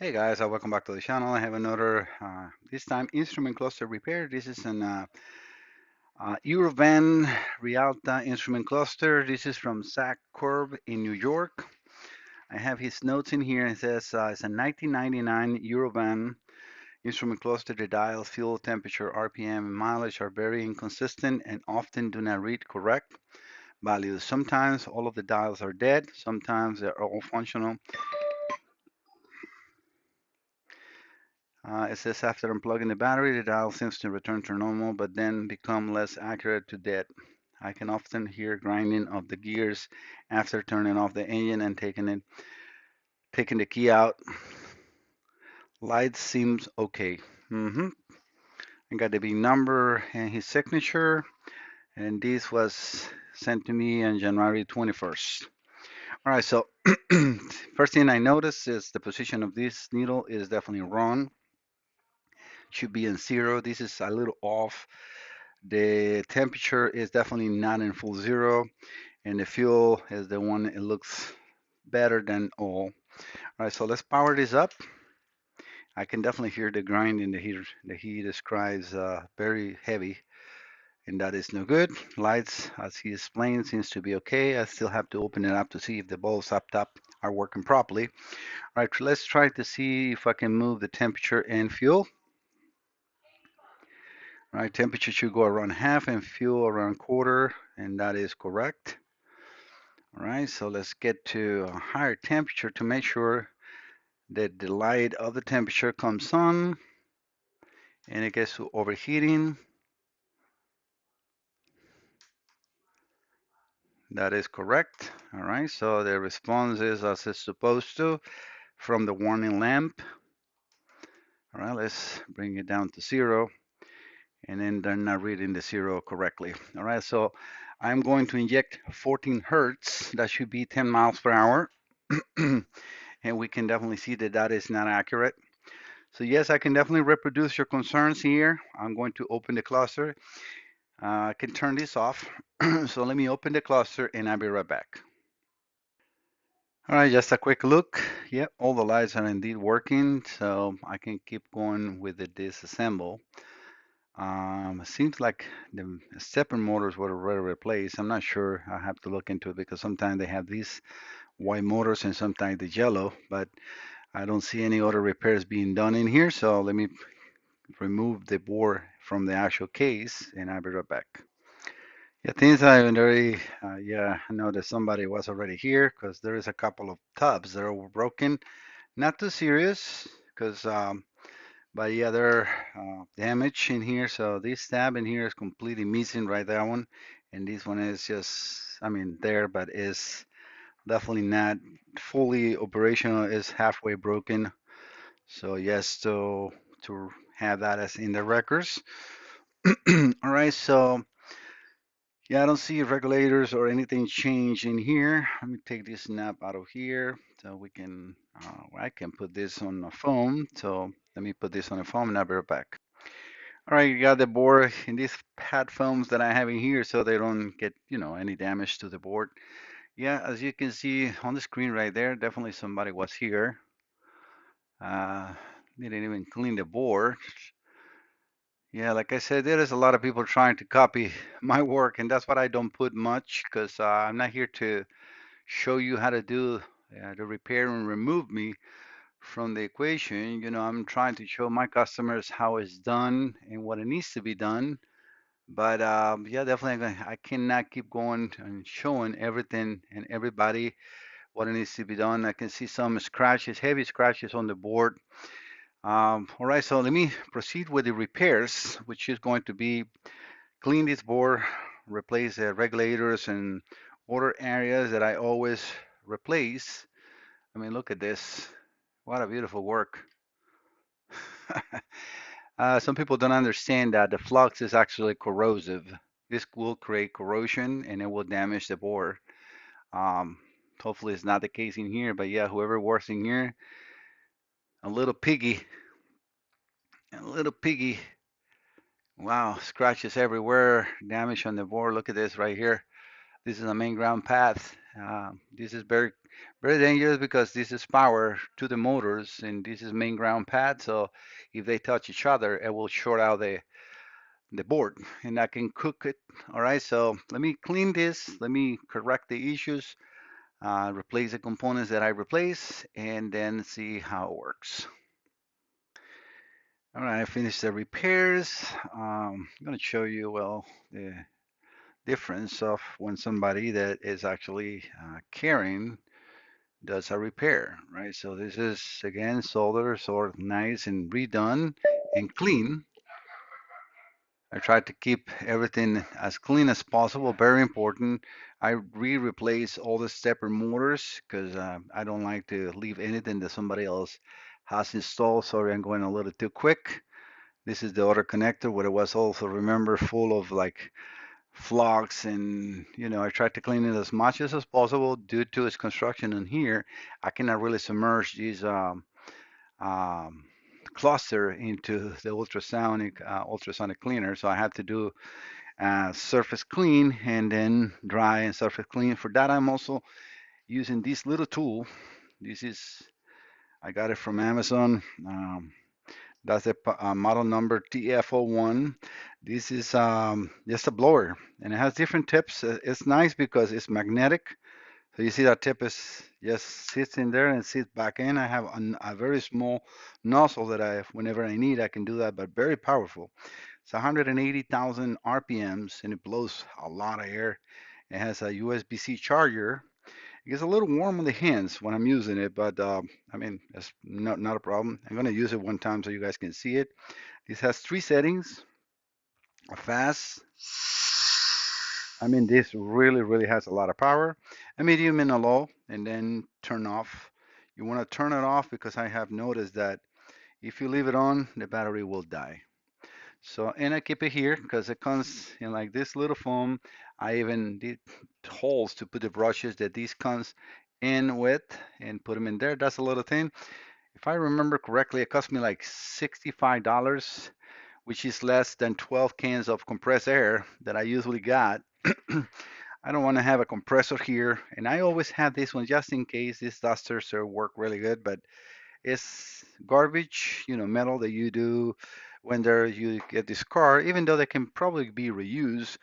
Hey guys, welcome back to the channel. I have another, this time instrument cluster repair. This is an EuroVan Instrument Cluster. This is from Zach Corb in New York. I have his notes in here. It says it's a 1999 EuroVan Instrument Cluster. The dials, fuel temperature, RPM, and mileage are very inconsistent and often do not read correct values. Sometimes all of the dials are dead. Sometimes they're all functional. It says after unplugging the battery, the dial seems to return to normal, but then become less accurate to dead. I can often hear grinding of the gears after turning off the engine and taking the key out. Light seems okay. I got the big number and his signature, and this was sent to me on January 21st. All right, so first thing I noticed is the position of this needle is definitely wrong. Should be in zero. This is a little off. The temperature is definitely not in full zero, and the fuel is the one it looks better than all. All right, so let's power this up. I can definitely hear the grind in the heater. The heat describes very heavy, and that is no good. Lights, as he explained, seems to be okay. I still have to open it up to see if the bulbs up top are working properly. All right, let's try to see if I can move the temperature and fuel. All right, temperature should go around half and fuel around quarter, and that is correct. All right, so let's get to a higher temperature to make sure that the light of the temperature comes on and it gets to overheating. That is correct. All right, so the response is as it's supposed to from the warning lamp. All right, let's bring it down to zero, and then they're not reading the zero correctly. All right, so I'm going to inject 14 hertz. That should be 10 miles per hour. And we can definitely see that that is not accurate. So yes, I can definitely reproduce your concerns here. I'm going to open the cluster. I can turn this off. So let me open the cluster and I'll be right back. All right, just a quick look. Yep, all the lights are indeed working, so I can keep going with the disassemble. It seems like the stepper motors were already replaced. I'm not sure. I have to look into it because sometimes they have these white motors and sometimes the yellow, but I don't see any other repairs being done in here. So let me remove the board from the actual case and I'll be right back. Yeah, things are already, yeah, I know that somebody was already here because there is a couple of tubs that are broken. Not too serious because, but yeah, they're damaged in here. So this tab in here is completely missing, right? That one. And this one is just, I mean, there, but is definitely not fully operational, is halfway broken. So yes, to have that as in the records. All right, so yeah, I don't see regulators or anything change in here. Let me take this snap out of here so we can, I can put this on the phone. So let me put this on the phone and I'll be right back. All right, you got the board in these pad foams that I have in here so they don't get, any damage to the board. Yeah, as you can see on the screen right there, definitely somebody was here. Uh, didn't even clean the board. Yeah, like I said, there is a lot of people trying to copy my work, and that's what I don't put much because I'm not here to show you how to do the repair and remove me from the equation. I'm trying to show my customers how it's done and what it needs to be done. But yeah, definitely, I cannot keep going and showing everything and everybody what it needs to be done. I can see some scratches, heavy scratches on the board. All right, so let me proceed with the repairs, which is going to be clean this board, replace the regulators and other areas that I always replace. I mean, look at this. What a beautiful work. Some people don't understand that the flux is actually corrosive. This will create corrosion and it will damage the board. Um, Hopefully it's not the case in here, but yeah, whoever works in here, a little piggy, a little piggy. Wow, scratches everywhere, damage on the board. Look at this right here. This is a main ground path. This is very dangerous because this is power to the motors and this is main ground pad. So if they touch each other, it will short out the board and I can cook it. All right, so let me clean this. Let me correct the issues, replace the components that I replace, and then see how it works. All right, I finished the repairs. I'm going to show you, well, the difference of when somebody that is actually carrying does a repair, right? So this is again solder, sort of nice and redone and clean. I try to keep everything as clean as possible. Very important. I replace all the stepper motors because I don't like to leave anything that somebody else has installed. Sorry, I'm going a little too quick. This is the other connector, what it was also, remember, full of like flocks and I tried to clean it as much as possible due to its construction in here. I cannot really submerge these um, cluster into the ultrasonic cleaner, so I have to do surface clean and then dry and surface clean. For that, I'm also using this little tool. This is I got it from Amazon. That's the model number TF01. This is just a blower, and it has different tips. It's nice because it's magnetic. So you see that tip is just sits in there and sits back in. I have a very small nozzle that whenever I need, I can do that, but very powerful. It's 180,000 RPMs, and it blows a lot of air. It has a USB-C charger. It gets a little warm on the hands when I'm using it, but I mean, it's not a problem. I'm going to use it one time so you guys can see it. This has three settings, a fast. I mean, this really has a lot of power, a medium and a low, and then turn off. You want to turn it off because I have noticed that if you leave it on, the battery will die. So, and I keep it here because it comes in like this little foam. I even did holes to put the brushes that these comes in with and put them in there. That's a little thing. If I remember correctly, it cost me like $65, which is less than 12 cans of compressed air that I usually got. I don't want to have a compressor here, and I always have this one just in case. These dusters work really good, but it's garbage, metal that you do when you get this car, even though they can probably be reused.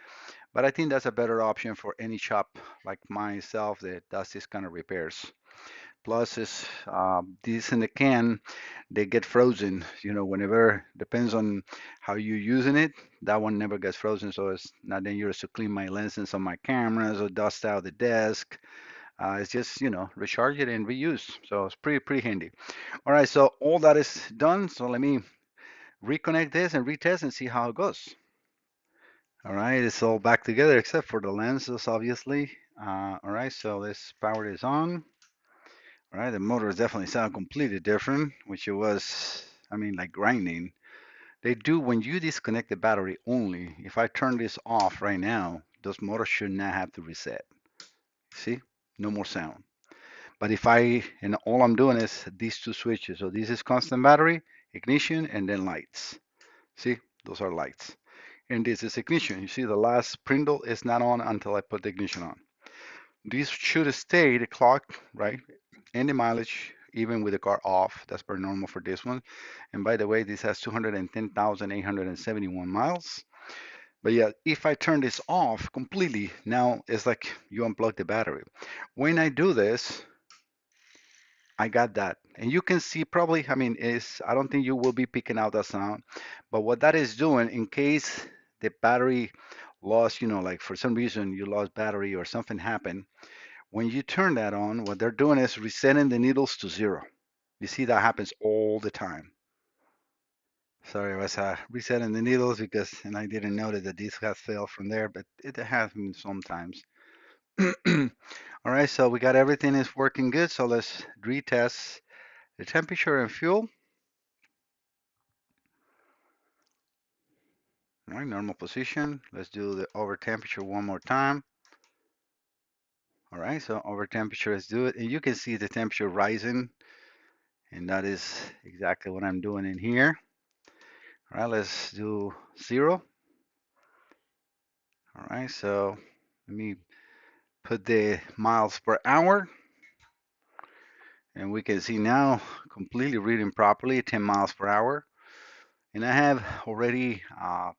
But I think that's a better option for any shop like myself that does this kind of repairs. Plus, is these in the can, they get frozen. Whenever depends on how you're using it. That one never gets frozen, so it's not dangerous to clean my lenses on my cameras or dust out the desk. It's just recharge it and reuse. So it's pretty handy. All right, so all that is done. So let me reconnect this and retest and see how it goes. All right, it's all back together except for the lenses, obviously. All right, so this power is on. All right, the motors definitely sound completely different, which it was, I mean, like grinding. They do when you disconnect the battery only. If I turn this off right now, those motors should not have to reset. See, no more sound. But and all I'm doing is these two switches. So this is constant battery, ignition, and then lights. See, those are lights. And this is ignition. You see the last brindle is not on until I put the ignition on. This should stay the clock, right? And the mileage, even with the car off. That's very normal for this one. And by the way, this has 210,871 miles. But yeah, if I turn this off completely, now it's like you unplug the battery. When I do this, I got that. And you can see probably, I mean, I don't think you will be picking out that sound, but what that is doing in case the battery lost, like for some reason you lost battery or something happened, when you turn that on, what they're doing is resetting the needles to zero. You see that happens all the time. Sorry, I was resetting the needles and I didn't notice that this has failed from there, but it happens sometimes. All right, so we got everything is working good. So let's retest the temperature and fuel. All right, normal position. Let's do the over temperature one more time. All right, so over temperature, let's do it. And you can see the temperature rising, and that is exactly what I'm doing in here. All right, let's do 0. All right, so let me put the miles per hour, and we can see now completely reading properly 10 miles per hour. And I have already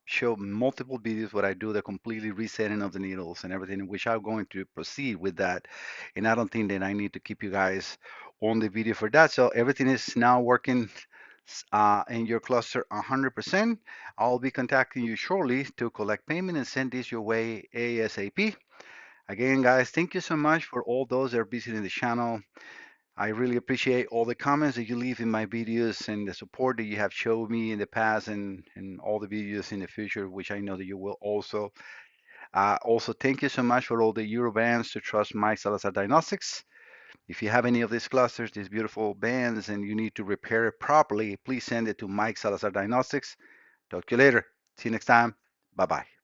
showed multiple videos what I do, the completely resetting of the needles and everything, which I'm going to proceed with that. And I don't think that I need to keep you guys on the video for that. So everything is now working in your cluster 100%. I'll be contacting you shortly to collect payment and send this your way ASAP. Again, guys, thank you so much for all those that are visiting the channel. I really appreciate all the comments that you leave in my videos and the support that you have showed me in the past and all the videos in the future, which I know that you will also. Also, thank you so much for all the Eurovans to trust Mike Salazar Diagnostics. If you have any of these clusters, these beautiful bands, and you need to repair it properly, please send it to Mike Salazar Diagnostics. Talk to you later. See you next time. Bye bye.